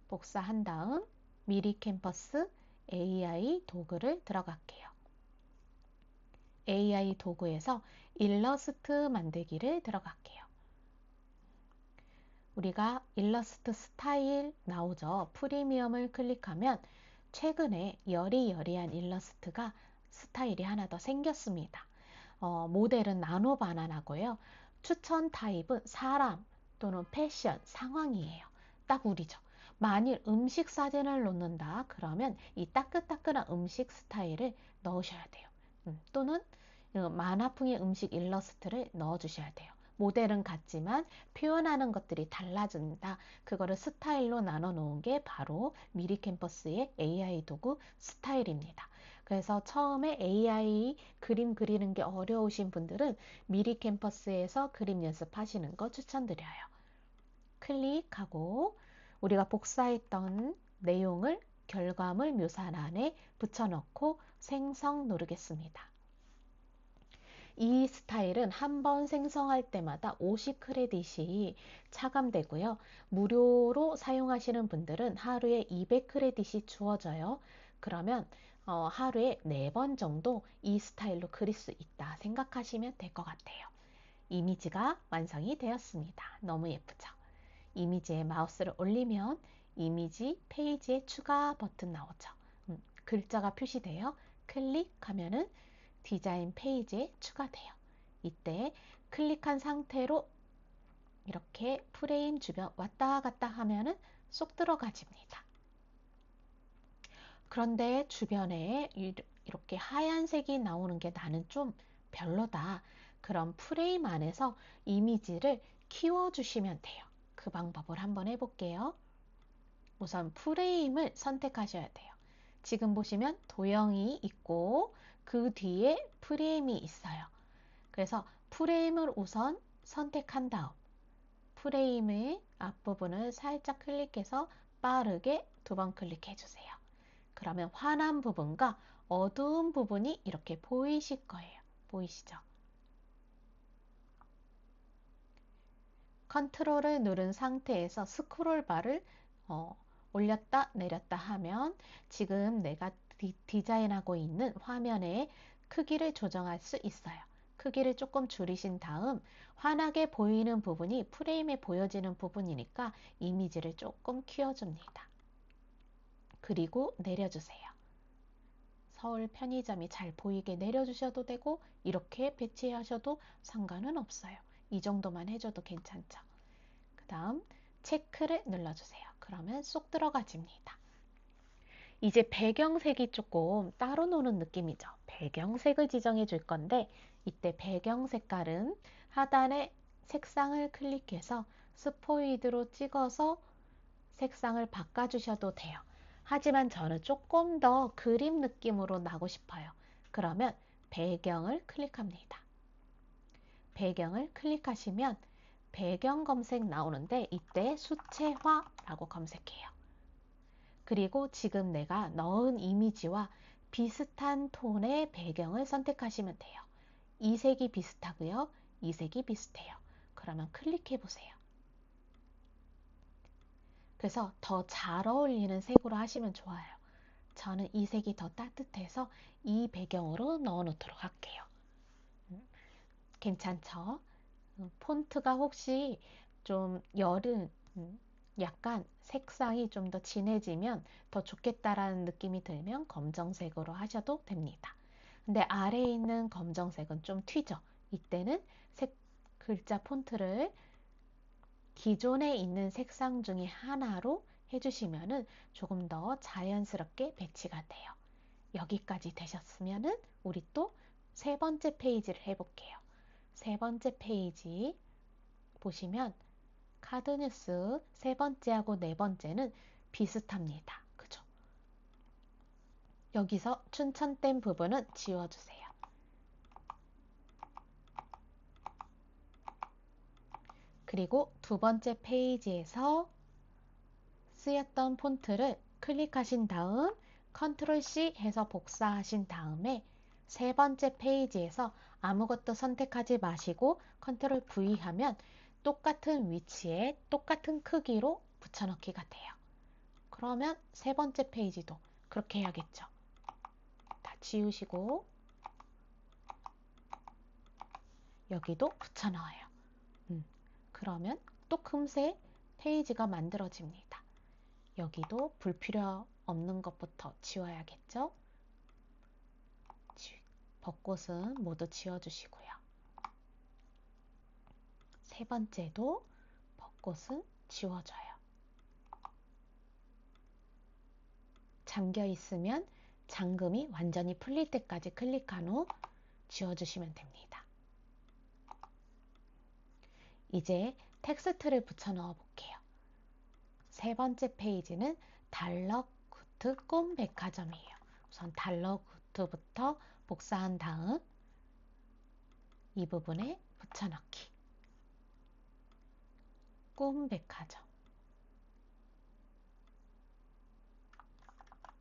복사한 다음 미리 캠퍼스 AI 도구를 들어갈게요. AI 도구에서 일러스트 만들기를 들어갈게요. 우리가 일러스트 스타일 나오죠. 프리미엄을 클릭하면 최근에 여리여리한 일러스트가 스타일이 하나 더 생겼습니다. 모델은 나노 바나나고요. 추천 타입은 사람 또는 패션, 상황이에요. 딱 우리죠. 만일 음식 사진을 놓는다 그러면 이 따끈따끈한 음식 스타일을 넣으셔야 돼요. 또는 만화풍의 음식 일러스트를 넣어주셔야 돼요. 모델은 같지만 표현하는 것들이 달라진다. 그거를 스타일로 나눠 놓은 게 바로 미리 캠퍼스의 AI 도구 스타일입니다. 그래서 처음에 AI 그림 그리는 게 어려우신 분들은 미리 캠퍼스에서 그림 연습하시는 거 추천드려요. 클릭하고 우리가 복사했던 내용을 결과물 묘사란에 붙여넣고 생성 누르겠습니다. 이 스타일은 한번 생성할 때마다 50 크레딧이 차감되고요. 무료로 사용하시는 분들은 하루에 200 크레딧이 주어져요. 그러면 하루에 4번 정도 이 스타일로 그릴 수 있다 생각하시면 될 것 같아요. 이미지가 완성이 되었습니다. 너무 예쁘죠? 이미지에 마우스를 올리면 이미지 페이지에 추가 버튼 나오죠. 글자가 표시돼요. 클릭하면은 디자인 페이지에 추가돼요. 이때 클릭한 상태로 이렇게 프레임 주변 왔다 갔다 하면은 쏙 들어가집니다. 그런데 주변에 이렇게 하얀색이 나오는 게 나는 좀 별로다. 그럼 프레임 안에서 이미지를 키워주시면 돼요. 그 방법을 한번 해볼게요. 우선 프레임을 선택하셔야 돼요. 지금 보시면 도형이 있고 그 뒤에 프레임이 있어요. 그래서 프레임을 우선 선택한 다음 프레임의 앞부분을 살짝 클릭해서 빠르게 2번 클릭해 주세요. 그러면 환한 부분과 어두운 부분이 이렇게 보이실 거예요. 보이시죠? 컨트롤을 누른 상태에서 스크롤 바를 올렸다 내렸다 하면 지금 내가 디자인하고 있는 화면의 크기를 조정할 수 있어요. 크기를 조금 줄이신 다음 환하게 보이는 부분이 프레임에 보여지는 부분이니까 이미지를 조금 키워줍니다. 그리고 내려주세요. 서울 편의점이 잘 보이게 내려주셔도 되고 이렇게 배치하셔도 상관은 없어요. 이 정도만 해줘도 괜찮죠. 그 다음 체크를 눌러주세요. 그러면 쏙 들어가집니다. 이제 배경색이 조금 따로 노는 느낌이죠. 배경색을 지정해 줄 건데 이때 배경 색깔은 하단에 색상을 클릭해서 스포이드로 찍어서 색상을 바꿔주셔도 돼요. 하지만 저는 조금 더 그림 느낌으로 나고 싶어요. 그러면 배경을 클릭합니다. 배경을 클릭하시면 배경 검색 나오는데 이때 수채화라고 검색해요. 그리고 지금 내가 넣은 이미지와 비슷한 톤의 배경을 선택하시면 돼요. 이 색이 비슷하고요. 이 색이 비슷해요. 그러면 클릭해 보세요. 그래서 더 잘 어울리는 색으로 하시면 좋아요. 저는 이 색이 더 따뜻해서 이 배경으로 넣어 놓도록 할게요. 괜찮죠? 폰트가 혹시 좀 여름, 약간 색상이 좀 더 진해지면 더 좋겠다라는 느낌이 들면 검정색으로 하셔도 됩니다. 근데 아래에 있는 검정색은 좀 튀죠. 이때는 글자 폰트를 기존에 있는 색상 중에 하나로 해주시면 조금 더 자연스럽게 배치가 돼요. 여기까지 되셨으면 우리 또 세 번째 페이지를 해볼게요. 세 번째 페이지 보시면 카드뉴스 세 번째하고 네 번째는 비슷합니다. 그죠? 여기서 춘천댐 부분은 지워주세요. 그리고 두 번째 페이지에서 쓰였던 폰트를 클릭하신 다음 컨트롤 C 해서 복사하신 다음에 세 번째 페이지에서 아무것도 선택하지 마시고 컨트롤 V 하면 똑같은 위치에 똑같은 크기로 붙여넣기가 돼요. 그러면 세 번째 페이지도 그렇게 해야겠죠. 다 지우시고 여기도 붙여넣어요. 그러면 또 금세 페이지가 만들어집니다. 여기도 불필요 없는 것부터 지워야겠죠? 벚꽃은 모두 지워주시고요. 세 번째도 벚꽃은 지워줘요. 잠겨 있으면 잠금이 완전히 풀릴 때까지 클릭한 후 지워주시면 됩니다. 이제 텍스트를 붙여 넣어 볼게요. 세 번째 페이지는 달러구트 꿈 백화점이에요. 우선 달러구트부터 복사한 다음 이 부분에 붙여넣기. 꿈 백화점.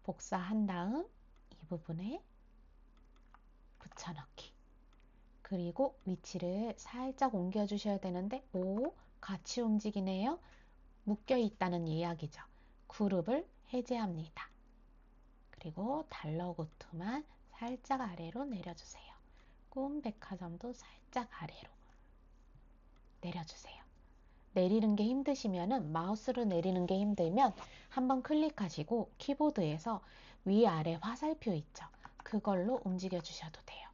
복사한 다음 이 부분에 붙여넣기. 그리고 위치를 살짝 옮겨 주셔야 되는데 같이 움직이네요. 묶여 있다는 이야기죠. 그룹을 해제합니다. 그리고 달러구트만 살짝 아래로 내려주세요. 꿈 백화점도 살짝 아래로 내려주세요. 내리는 게 힘드시면 마우스로 내리는 게 힘들면 한번 클릭하시고 키보드에서 위아래 화살표 있죠. 그걸로 움직여 주셔도 돼요.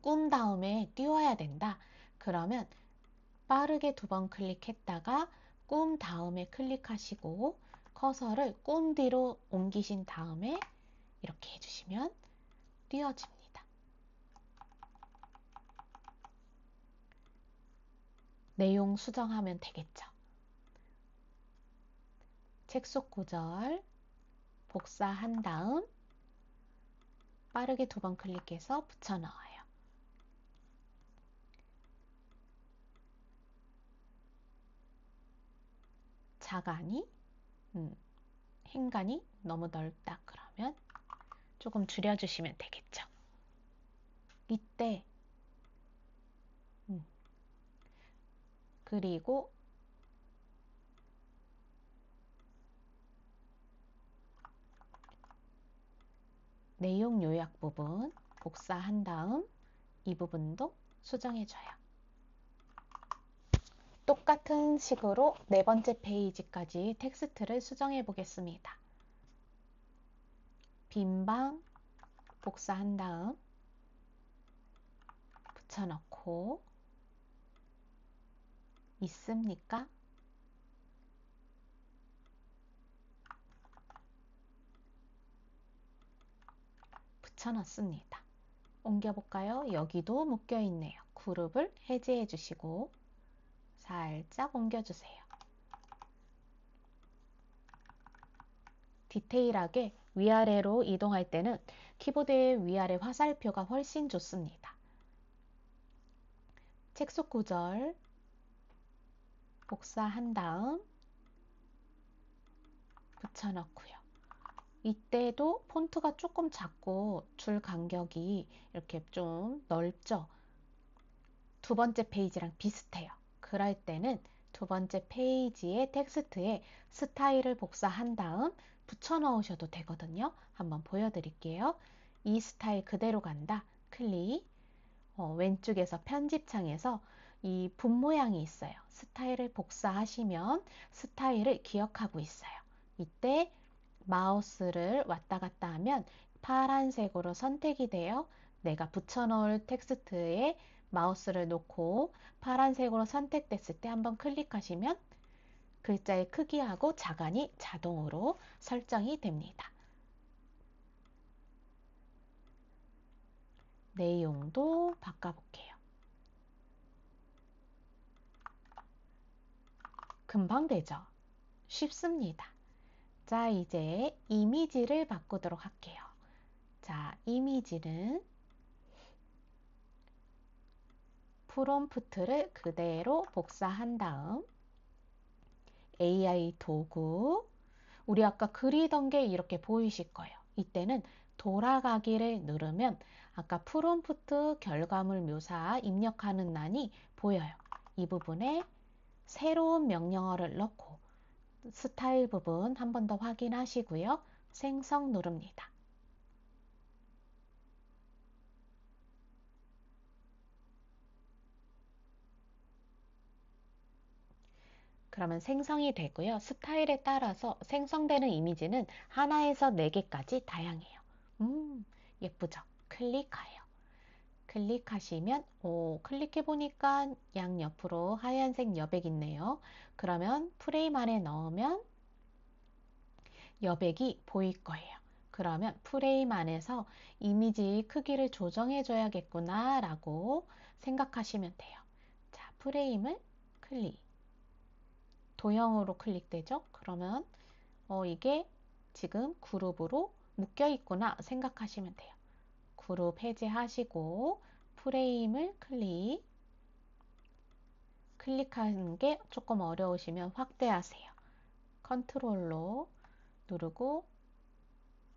꿈 다음에 띄워야 된다. 그러면 빠르게 두 번 클릭했다가 꿈 다음에 클릭하시고 커서를 꿈 뒤로 옮기신 다음에 이렇게 해주시면 띄워집니다. 내용 수정하면 되겠죠. 책 속 구절 복사한 다음 빠르게 두 번 클릭해서 붙여 넣어요. 자간이 행간이 너무 넓다 그러면 조금 줄여주시면 되겠죠. 이때 그리고 내용 요약 부분 복사한 다음 이 부분도 수정해줘요. 똑같은 식으로 네 번째 페이지까지 텍스트를 수정해 보겠습니다. 빈방 복사한 다음 붙여넣고 있습니까? 붙여넣습니다. 옮겨볼까요? 여기도 묶여있네요. 그룹을 해제해 주시고 살짝 옮겨주세요. 디테일하게 위아래로 이동할 때는 키보드의 위아래 화살표가 훨씬 좋습니다. 책 속 구절 복사한 다음 붙여넣고요. 이때도 폰트가 조금 작고 줄 간격이 이렇게 좀 넓죠? 두 번째 페이지랑 비슷해요. 그럴 때는 두 번째 페이지의 텍스트에 스타일을 복사한 다음 붙여 넣으셔도 되거든요. 한번 보여드릴게요. 이 스타일 그대로 간다. 클릭. 왼쪽에서 편집창에서 이 분 모양이 있어요. 스타일을 복사하시면 스타일을 기억하고 있어요. 이때 마우스를 왔다 갔다 하면 파란색으로 선택이 되어 내가 붙여넣을 텍스트에 마우스를 놓고 파란색으로 선택됐을 때 한번 클릭하시면 글자의 크기하고 자간이 자동으로 설정이 됩니다. 내용도 바꿔볼게요. 금방 되죠? 쉽습니다. 자, 이제 이미지를 바꾸도록 할게요. 자, 이미지는 프롬프트를 그대로 복사한 다음 AI 도구, 우리 아까 그리던 게 이렇게 보이실 거예요. 이때는 돌아가기를 누르면 아까 프롬프트 결과물 묘사 입력하는 란이 보여요. 이 부분에 새로운 명령어를 넣고 스타일 부분 한 번 더 확인하시고요. 생성 누릅니다. 그러면 생성이 되고요. 스타일에 따라서 생성되는 이미지는 하나에서 4개까지 다양해요. 예쁘죠? 클릭해요. 클릭하시면 클릭해 보니까 양옆으로 하얀색 여백 있네요. 그러면 프레임 안에 넣으면 여백이 보일 거예요. 그러면 프레임 안에서 이미지 크기를 조정해 줘야겠구나 라고 생각하시면 돼요. 자, 프레임을 클릭. 도형으로 클릭되죠? 그러면 이게 지금 그룹으로 묶여 있구나 생각하시면 돼요. 그룹 해제하시고 프레임을 클릭하는 게 조금 어려우시면 확대하세요. 컨트롤로 누르고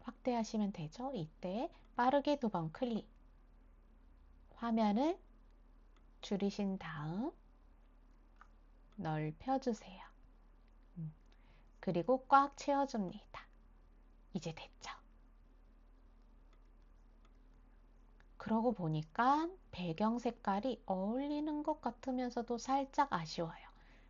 확대하시면 되죠. 이때 빠르게 2번 클릭. 화면을 줄이신 다음 넓혀주세요. 그리고 꽉 채워줍니다. 이제 됐죠. 그러고 보니까 배경 색깔이 어울리는 것 같으면서도 살짝 아쉬워요.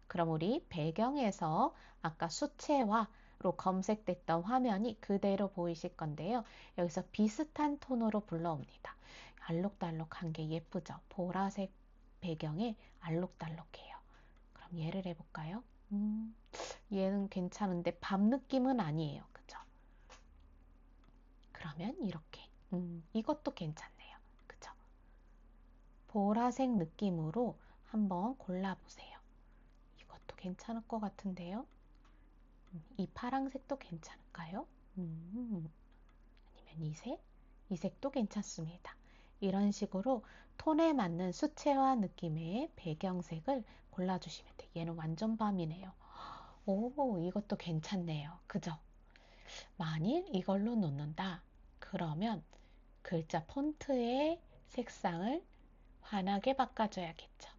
그럼 우리 배경에서 아까 수채화로 검색됐던 화면이 그대로 보이실 건데요. 여기서 비슷한 톤으로 불러옵니다. 알록달록한 게 예쁘죠? 보라색 배경에 알록달록해요. 그럼 얘를 해볼까요? 얘는 괜찮은데 밤 느낌은 아니에요. 그죠? 그러면 이렇게. 이것도 괜찮네요. 그죠? 보라색 느낌으로 한번 골라보세요. 이것도 괜찮을 것 같은데요. 이 파랑색도 괜찮을까요? 아니면 이 색? 이 색도 괜찮습니다. 이런 식으로 톤에 맞는 수채화 느낌의 배경색을 골라주시면 돼요. 얘는 완전 밤이네요. 오, 이것도 괜찮네요. 그죠? 만일 이걸로 놓는다. 그러면 글자 폰트의 색상을 환하게 바꿔줘야겠죠.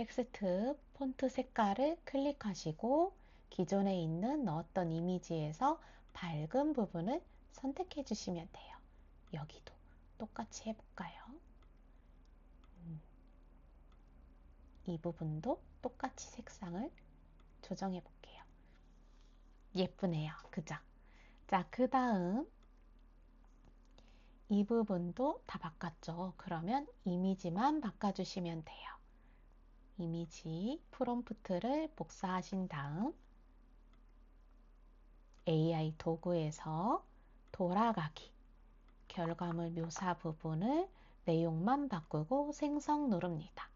텍스트 폰트 색깔을 클릭하시고 기존에 있는 넣었던 이미지에서 밝은 부분을 선택해 주시면 돼요. 여기도 똑같이 해볼까요? 이 부분도 똑같이 색상을 조정해 볼게요. 예쁘네요. 그죠? 자, 그 다음 이 부분도 다 바꿨죠. 그러면 이미지만 바꿔주시면 돼요. 이미지 프롬프트를 복사하신 다음 AI 도구에서 돌아가기, 결과물 묘사 부분을 내용만 바꾸고 생성 누릅니다.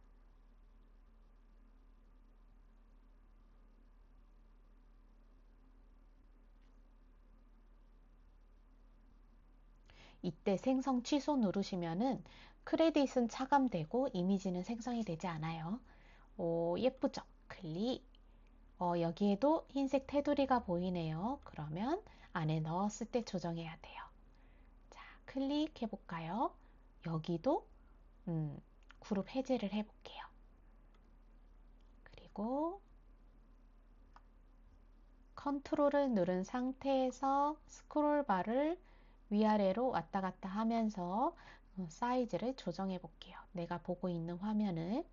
이때 생성 취소 누르시면은 크레딧은 차감되고 이미지는 생성이 되지 않아요. 오, 예쁘죠? 클릭. 여기에도 흰색 테두리가 보이네요. 그러면 안에 넣었을 때 조정해야 돼요. 자, 클릭해 볼까요? 여기도 그룹 해제를 해 볼게요. 그리고 컨트롤을 누른 상태에서 스크롤바를 위아래로 왔다 갔다 하면서 사이즈를 조정해 볼게요. 내가 보고 있는 화면을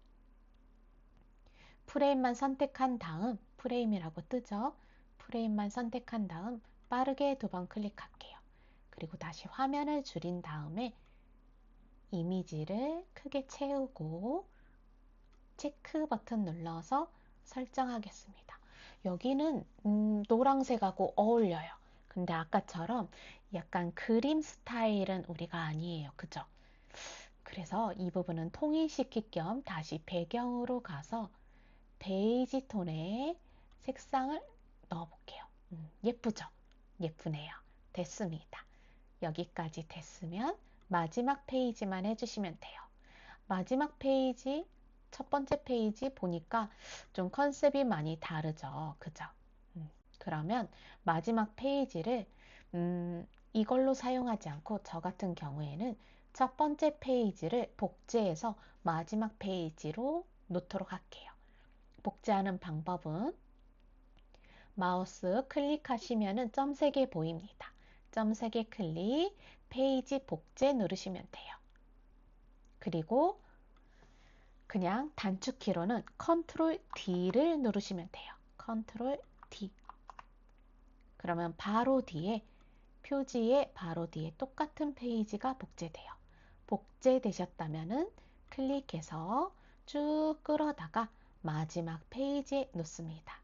프레임만 선택한 다음 프레임이라고 뜨죠. 프레임만 선택한 다음 빠르게 2번 클릭할게요. 그리고 다시 화면을 줄인 다음에 이미지를 크게 채우고 체크 버튼 눌러서 설정하겠습니다. 여기는 노란색하고 어울려요. 근데 아까처럼 약간 그림 스타일은 우리가 아니에요. 그죠? 그래서 이 부분은 통일시킬 겸 다시 배경으로 가서 베이지 톤의 색상을 넣어볼게요. 예쁘죠? 예쁘네요. 됐습니다. 여기까지 됐으면 마지막 페이지만 해주시면 돼요. 마지막 페이지, 첫 번째 페이지 보니까 좀 컨셉이 많이 다르죠. 그죠? 그러면 마지막 페이지를 이걸로 사용하지 않고 저 같은 경우에는 첫 번째 페이지를 복제해서 마지막 페이지로 놓도록 할게요. 복제하는 방법은 마우스 클릭하시면 점 3개 보입니다. 점 3개 클릭, 페이지 복제 누르시면 돼요. 그리고 그냥 단축키로는 컨트롤 D를 누르시면 돼요. 컨트롤 D. 그러면 바로 뒤에 표지에 바로 뒤에 똑같은 페이지가 복제돼요. 복제되셨다면 클릭해서 쭉 끌어다가 마지막 페이지에 놓습니다.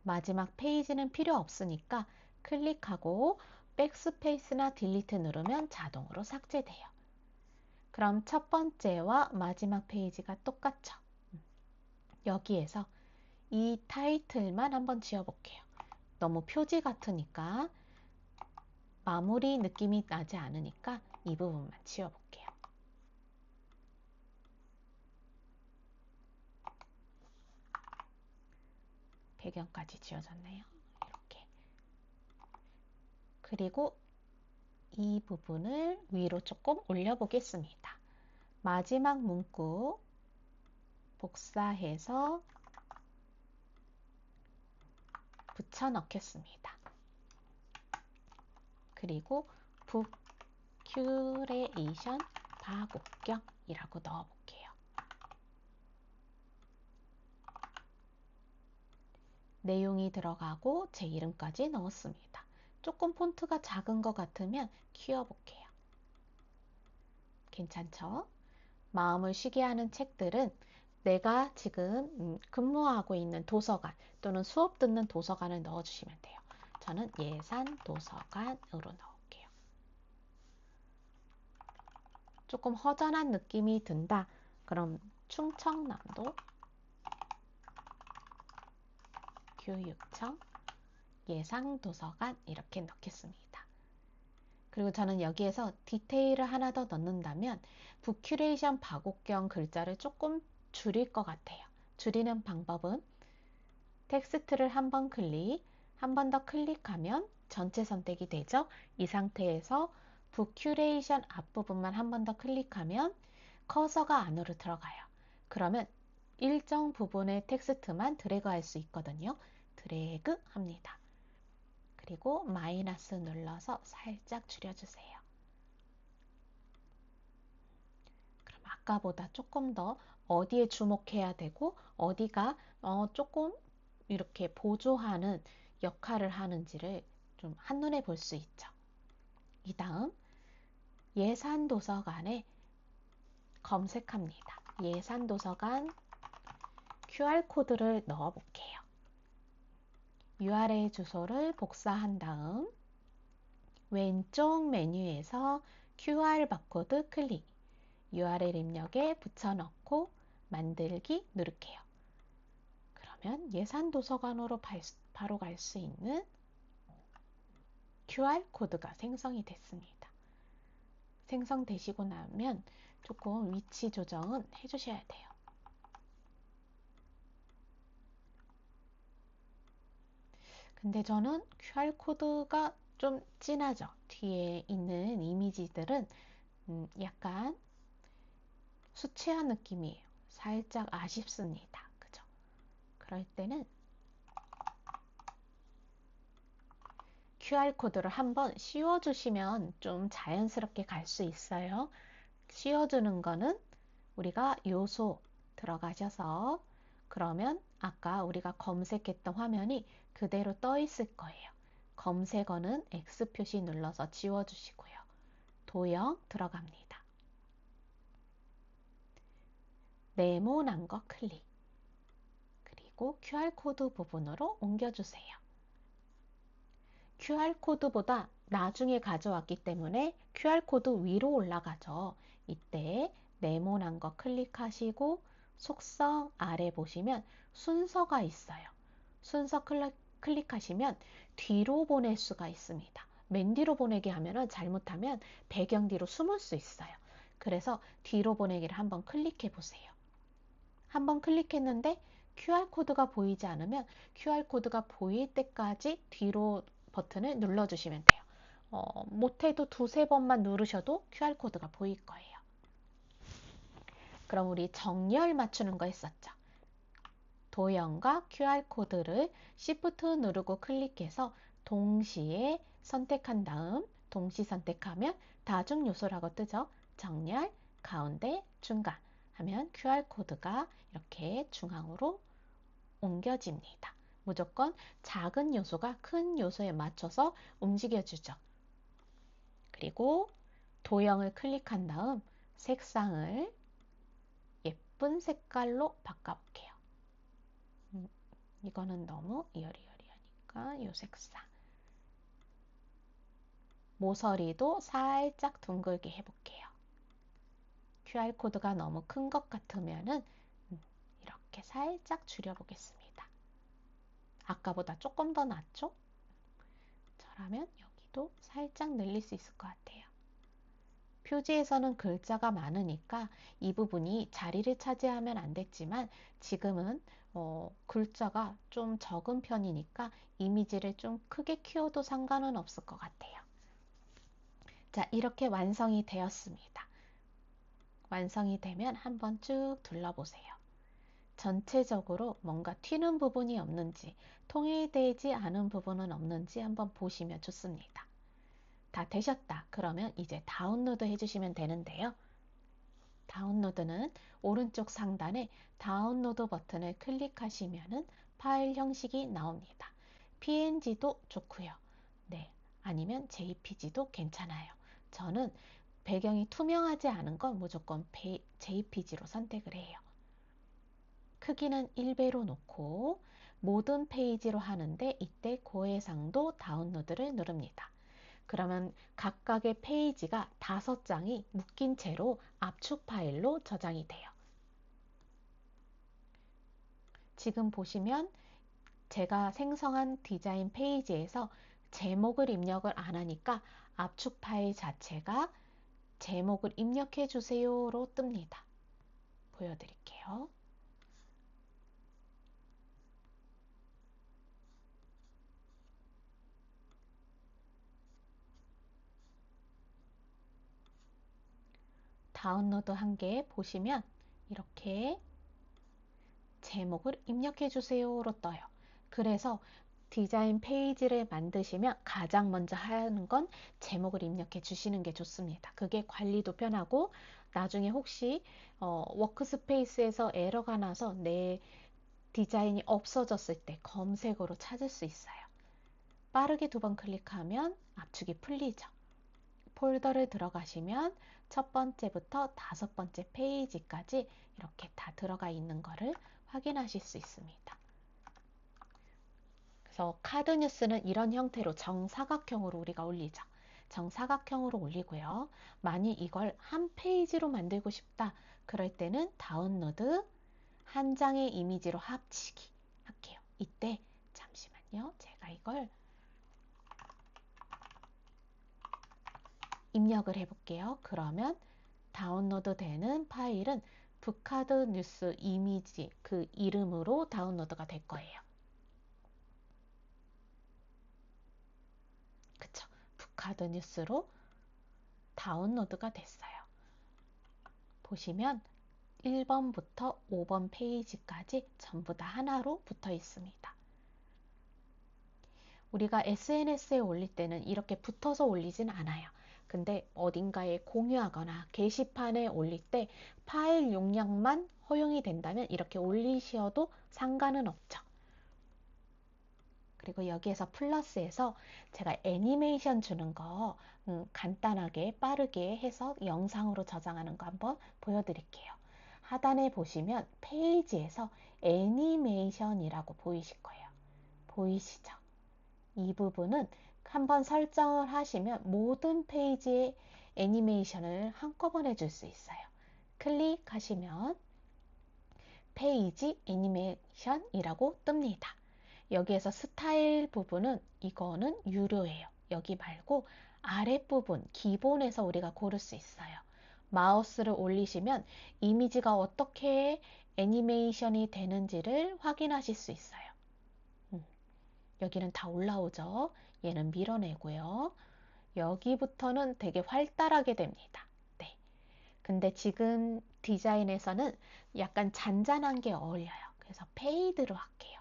마지막 페이지는 필요 없으니까 클릭하고 백스페이스나 딜리트 누르면 자동으로 삭제돼요. 그럼 첫 번째와 마지막 페이지가 똑같죠. 여기에서 이 타이틀만 한번 지워볼게요. 너무 표지 같으니까 마무리 느낌이 나지 않으니까 이 부분만 지워볼게요. 배경까지 지워졌네요. 이렇게. 그리고 이 부분을 위로 조금 올려보겠습니다. 마지막 문구 복사해서 붙여 넣겠습니다. 그리고 북큐레이션 바곡경이라고 넣어볼게요. 내용이 들어가고 제 이름까지 넣었습니다. 조금 폰트가 작은 것 같으면 키워볼게요. 괜찮죠? 마음을 쉬게 하는 책들은 내가 지금 근무하고 있는 도서관 또는 수업 듣는 도서관을 넣어주시면 돼요. 저는 예산 도서관으로 넣을게요. 조금 허전한 느낌이 든다. 그럼 충청남도 교육청 예상도서관 이렇게 넣겠습니다. 그리고 저는 여기에서 디테일을 하나 더 넣는다면 북큐레이션 바곡경 글자를 조금 줄일 것 같아요. 줄이는 방법은 텍스트를 한 번 클릭, 한 번 더 클릭하면 전체 선택이 되죠. 이 상태에서 북큐레이션 앞부분만 한 번 더 클릭하면 커서가 안으로 들어가요. 그러면 일정 부분의 텍스트만 드래그 할 수 있거든요. 드래그 합니다. 그리고 마이너스 눌러서 살짝 줄여주세요. 그럼 아까보다 조금 더 어디에 주목해야 되고 어디가 조금 이렇게 보조하는 역할을 하는지를 좀 한눈에 볼 수 있죠. 이 다음 예산 도서관에 검색합니다. 예산 도서관 QR코드를 넣어 볼게요. URL 주소를 복사한 다음 왼쪽 메뉴에서 QR 바코드 클릭, URL 입력에 붙여넣고 만들기 누를게요. 그러면 예산 도서관으로 바로 갈 수 있는 QR코드가 생성이 됐습니다. 생성되시고 나면 조금 위치 조정은 해주셔야 돼요. 근데 저는 QR코드가 좀 진하죠. 뒤에 있는 이미지들은 약간 수채화 느낌이에요. 살짝 아쉽습니다. 그죠? 그럴 때는 QR코드를 한번 씌워주시면 좀 자연스럽게 갈 수 있어요. 씌워주는 거는 우리가 요소 들어가셔서 그러면 아까 우리가 검색했던 화면이 그대로 떠 있을 거예요. 검색어는 X 표시 눌러서 지워주시고요. 도형 들어갑니다. 네모난 거 클릭. 그리고 QR코드 부분으로 옮겨주세요. QR코드보다 나중에 가져왔기 때문에 QR코드 위로 올라가죠. 이때 네모난 거 클릭하시고 속성 아래 보시면 순서가 있어요. 순서 클릭하시면 뒤로 보낼 수가 있습니다. 맨 뒤로 보내기 하면은 잘못하면 배경 뒤로 숨을 수 있어요. 그래서 뒤로 보내기를 한번 클릭해 보세요. 한번 클릭했는데 QR코드가 보이지 않으면 QR코드가 보일 때까지 뒤로 버튼을 눌러주시면 돼요. 못해도 두세 번만 누르셔도 QR코드가 보일 거예요. 그럼 우리 정렬 맞추는 거 했었죠. 도형과 QR코드를 Shift 누르고 클릭해서 동시에 선택한 다음 동시 선택하면 다중 요소라고 뜨죠. 정렬, 가운데, 중간 하면 QR코드가 이렇게 중앙으로 옮겨집니다. 무조건 작은 요소가 큰 요소에 맞춰서 움직여주죠. 그리고 도형을 클릭한 다음 색상을 예쁜 색깔로 바꿔볼게요. 이거는 너무 여리여리하니까 이 색상. 모서리도 살짝 둥글게 해볼게요. QR코드가 너무 큰 것 같으면은 이렇게 살짝 줄여보겠습니다. 아까보다 조금 더 낫죠? 저라면 여기도 살짝 늘릴 수 있을 것 같아요. 표지에서는 글자가 많으니까 이 부분이 자리를 차지하면 안 됐지만 지금은 글자가 좀 적은 편이니까 이미지를 좀 크게 키워도 상관은 없을 것 같아요. 자, 이렇게 완성이 되었습니다. 완성이 되면 한번 쭉 둘러보세요. 전체적으로 뭔가 튀는 부분이 없는지, 통일되지 않은 부분은 없는지 한번 보시면 좋습니다. 다 되셨다. 그러면 이제 다운로드 해주시면 되는데요. 다운로드는 오른쪽 상단에 다운로드 버튼을 클릭하시면 파일 형식이 나옵니다. PNG도 좋고요. 네, 아니면 JPG도 괜찮아요. 저는 배경이 투명하지 않은 건 무조건 JPG로 선택을 해요. 크기는 1배로 놓고 모든 페이지로 하는데 이때 고해상도 다운로드를 누릅니다. 그러면 각각의 페이지가 5장이 묶인 채로 압축 파일로 저장이 돼요. 지금 보시면 제가 생성한 디자인 페이지에서 제목을 입력을 안 하니까 압축 파일 자체가 제목을 입력해 주세요로 뜹니다. 보여드릴게요. 다운로드 한 개 보시면 이렇게 제목을 입력해 주세요로 떠요. 그래서 디자인 페이지를 만드시면 가장 먼저 하는 건 제목을 입력해 주시는 게 좋습니다. 그게 관리도 편하고 나중에 혹시 워크스페이스에서 에러가 나서 내 디자인이 없어졌을 때 검색어로 찾을 수 있어요. 빠르게 2번 클릭하면 압축이 풀리죠. 폴더를 들어가시면 첫 번째부터 5번째 페이지까지 이렇게 다 들어가 있는 거를 확인하실 수 있습니다. 그래서 카드 뉴스는 이런 형태로 정사각형으로 우리가 올리죠. 정사각형으로 올리고요. 만약 이걸 한 페이지로 만들고 싶다. 그럴 때는 다운로드, 한 장의 이미지로 합치기 할게요. 이때 잠시만요. 제가 이걸 입력을 해볼게요. 그러면 다운로드 되는 파일은 북카드 뉴스 이미지 그 이름으로 다운로드가 될 거예요. 그쵸? 북카드 뉴스로 다운로드가 됐어요. 보시면 1번부터 5번 페이지까지 전부 다 하나로 붙어 있습니다. 우리가 SNS에 올릴 때는 이렇게 붙어서 올리진 않아요. 근데 어딘가에 공유하거나 게시판에 올릴 때 파일 용량만 허용이 된다면 이렇게 올리셔도 상관은 없죠. 그리고 여기에서 플러스에서 제가 애니메이션 주는 거 간단하게 빠르게 해서 영상으로 저장하는 거 한번 보여드릴게요. 하단에 보시면 페이지에서 애니메이션이라고 보이실 거예요. 보이시죠? 이 부분은 한번 설정을 하시면 모든 페이지에 애니메이션을 한꺼번에 줄 수 있어요. 클릭하시면 페이지 애니메이션이라고 뜹니다. 여기에서 스타일 부분은 이거는 유료예요. 여기 말고 아랫부분 기본에서 우리가 고를 수 있어요. 마우스를 올리시면 이미지가 어떻게 애니메이션이 되는지를 확인하실 수 있어요. 여기는 다 올라오죠. 얘는 밀어내고요. 여기부터는 되게 활달하게 됩니다. 네. 근데 지금 디자인에서는 약간 잔잔한 게 어울려요. 그래서 페이드로 할게요.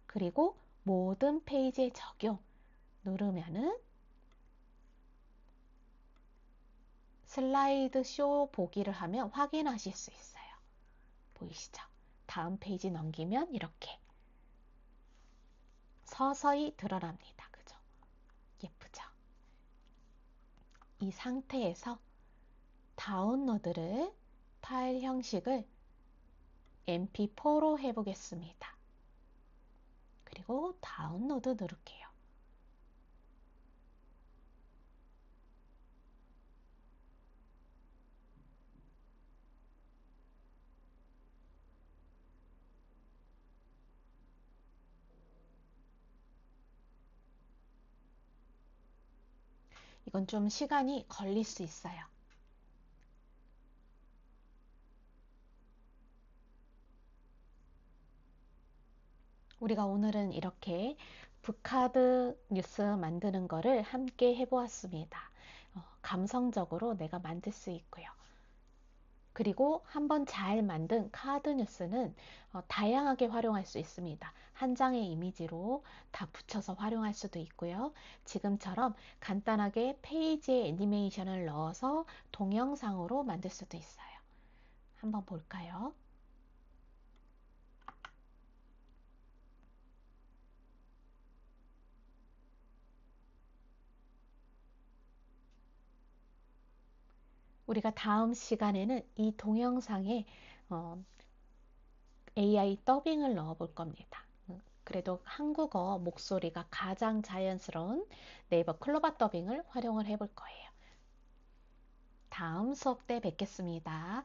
그리고 모든 페이지에 적용 누르면은 슬라이드 쇼 보기를 하면 확인하실 수 있어요. 보이시죠? 다음 페이지 넘기면 이렇게 서서히 드러납니다. 그죠? 예쁘죠? 이 상태에서 다운로드를 파일 형식을 mp4로 해보겠습니다. 그리고 다운로드 누를게요. 이건 좀 시간이 걸릴 수 있어요. 우리가 오늘은 이렇게 북카드 뉴스 만드는 거를 함께 해보았습니다. 감성적으로 내가 만들 수 있고요. 그리고 한번 잘 만든 카드 뉴스는 다양하게 활용할 수 있습니다. 한 장의 이미지로 다 붙여서 활용할 수도 있고요. 지금처럼 간단하게 페이지에 애니메이션을 넣어서 동영상으로 만들 수도 있어요. 한번 볼까요? 우리가 다음 시간에는 이 동영상에 AI 더빙을 넣어 볼 겁니다. 그래도 한국어 목소리가 가장 자연스러운 네이버 클로바 더빙을 활용을 해볼 거예요. 다음 수업 때 뵙겠습니다.